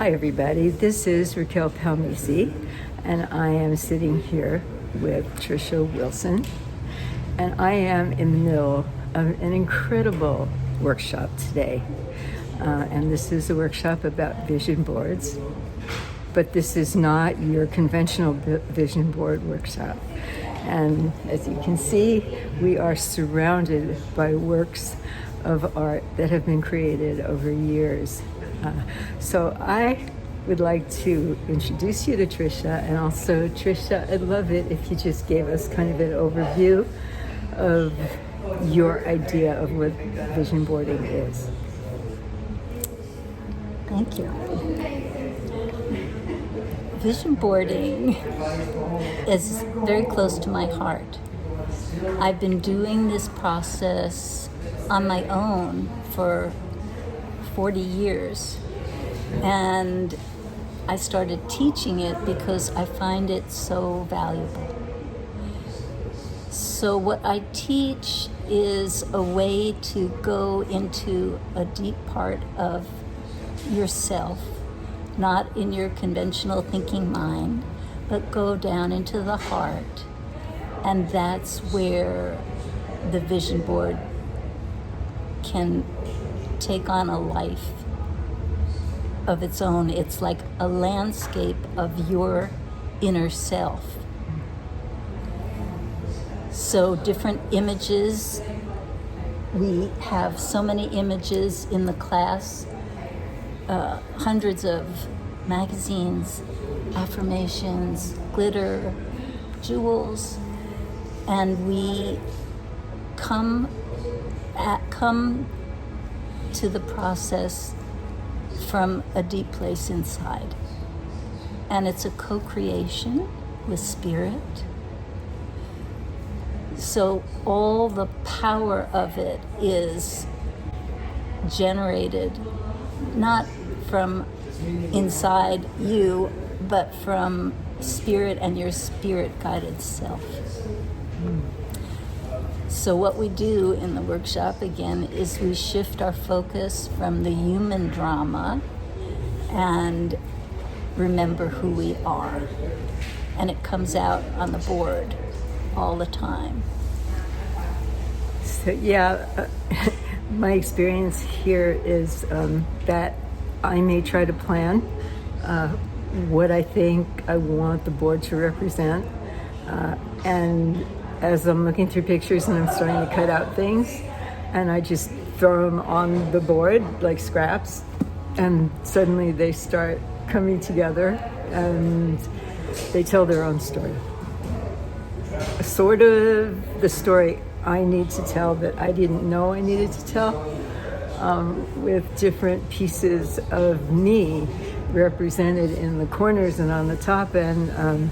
Hi everybody, this is Racquel Palmese, and I am sitting here with Trisha Wilson, and I am in the middle of an incredible workshop today. And this is a workshop about vision boards, but this is not your conventional vision board workshop. And as you can see, we are surrounded by works of art that have been created over years. So I would like to introduce you to Trisha, and also Trisha, I'd love it if you just gave us kind of an overview of your idea of what vision boarding is. Thank you. Vision boarding is very close to my heart. I've been doing this process on my own for 40 years, and I started teaching it because I find it so valuable. So what I teach is a way to go into a deep part of yourself, not in your conventional thinking mind, but go down into the heart. And that's where the vision board can take on a life of its own. It's like a landscape of your inner self. So different images, we have so many images in the class, hundreds of magazines, affirmations, glitter, jewels, and we come to the process from a deep place inside. And it's a co-creation with spirit. So all the power of it is generated not from inside you, but from spirit and your spirit-guided self. So what we do in the workshop, again, is we shift our focus from the human drama and remember who we are. And it comes out on the board all the time. So my experience here is that I may try to plan what I think I want the board to represent, and as I'm looking through pictures and I'm starting to cut out things, and I just throw them on the board like scraps, and suddenly they start coming together and they tell their own story. Sort of the story I need to tell that I didn't know I needed to tell, with different pieces of me represented in the corners and on the top, and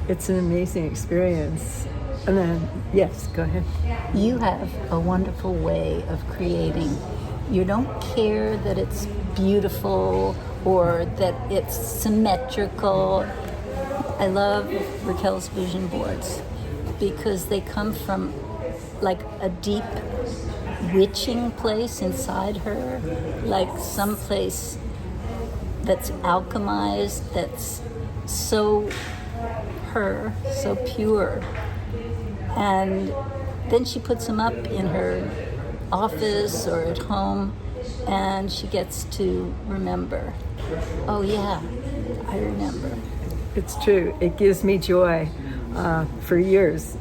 it's an amazing experience. And then, yes, go ahead. You have a wonderful way of creating. You don't care that it's beautiful or that it's symmetrical. I love Racquel's vision boards because they come from like a deep witching place inside her, like some place that's alchemized, that's so her, so pure. And then she puts them up in her office or at home, and she gets to remember, oh yeah, I remember. It's true. It gives me joy. For years,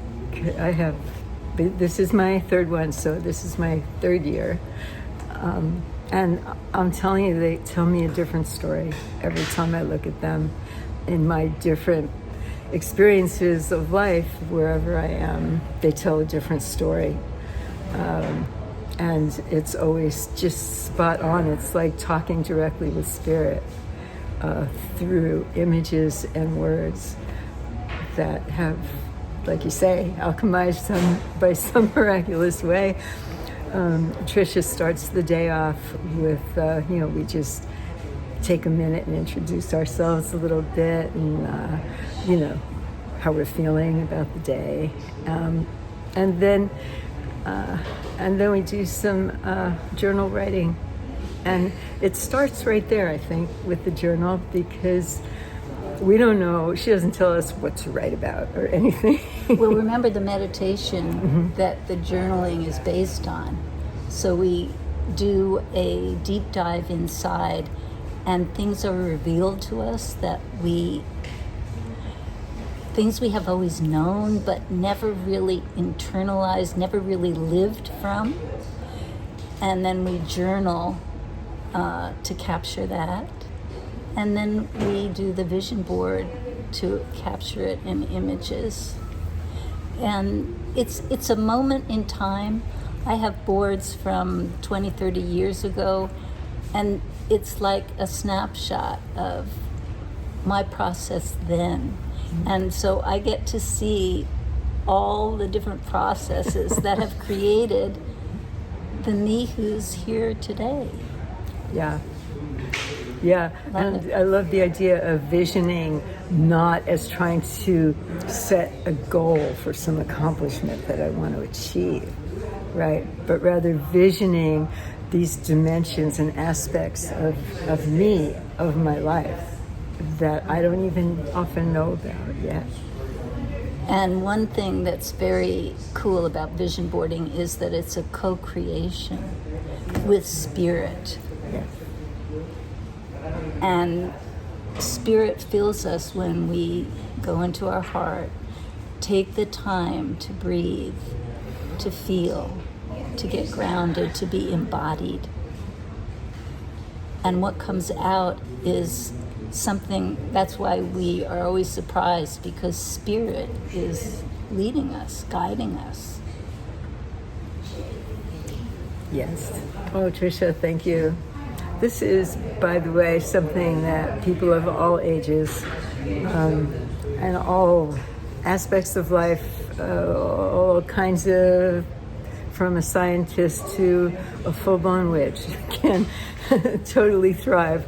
this is my third one, so this is my third year. And I'm telling you, they tell me a different story every time I look at them in my different experiences of life. Wherever I am, they tell a different story. And it's always just spot on. It's like talking directly with spirit through images and words that have, like you say, alchemized by some miraculous way. Trisha starts the day off with, we just take a minute and introduce ourselves a little bit, and how we're feeling about the day, and then we do some journal writing, And it starts right there, I think, with the journal, because we don't know, she doesn't tell us what to write about or anything. Well, remember the meditation that the journaling is based on. So we do a deep dive inside, and things are revealed to us that things we have always known but never really internalized, never really lived from. And then we journal to capture that. And then we do the vision board to capture it in images. And it's a moment in time. I have boards from 20, 30 years ago, and it's like a snapshot of my process then. And so I get to see all the different processes that have created the me who's here today. Yeah. Yeah, and I love the idea of visioning not as trying to set a goal for some accomplishment that I want to achieve, right? But rather visioning these dimensions and aspects of me, of my life, that I don't even often know about yet. And one thing that's very cool about vision boarding is that it's a co-creation with spirit. Yeah. And spirit fills us when we go into our heart, take the time to breathe, to feel, to get grounded, to be embodied. And what comes out is something, that's why we are always surprised, because spirit is leading us, guiding us. Yes. Oh, Trisha, thank you. This is, by the way, something that people of all ages and all aspects of life, all kinds of, from a scientist to a full-blown witch, can totally thrive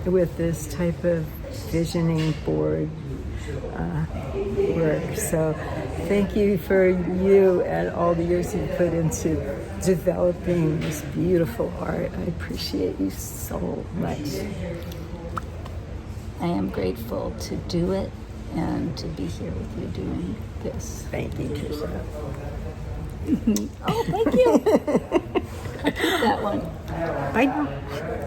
with this type of visioning board work. So thank you for you and all the years you put into developing this beautiful art. I appreciate you so much. I am grateful to do it and to be here with you doing this. Thank you, Trisha. Oh, thank you. I'll keep that one. Bye.